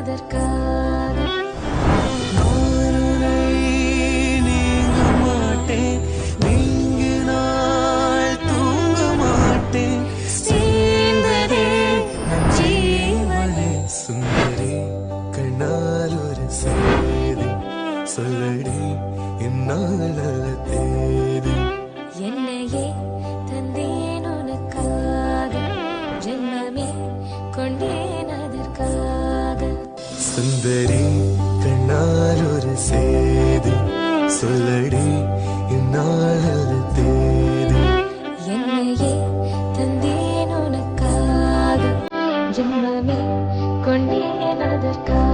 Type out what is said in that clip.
அதற்காக நீங்க மாட்டேன், நீங்கினால் தூங்க மாட்டேன். சேர்ந்ததே நம் ஜீவனே சுந்தரி, கண்ணால் ஒரு செய்தி சொல்லடி, என்னால் நல்ல தேதி. என்னையே தந்தேன் உனக்காக, ஜென்மமே கொண்டேன் அதற்காக. சுந்தரி, கண்ணால் ஒரு செய்தி சொல்லடி, என்னால் நல்ல தேதி. என்னையே தந்தேன் உனக்காக, ஜென்மமே கொண்டேன் அதற்காக.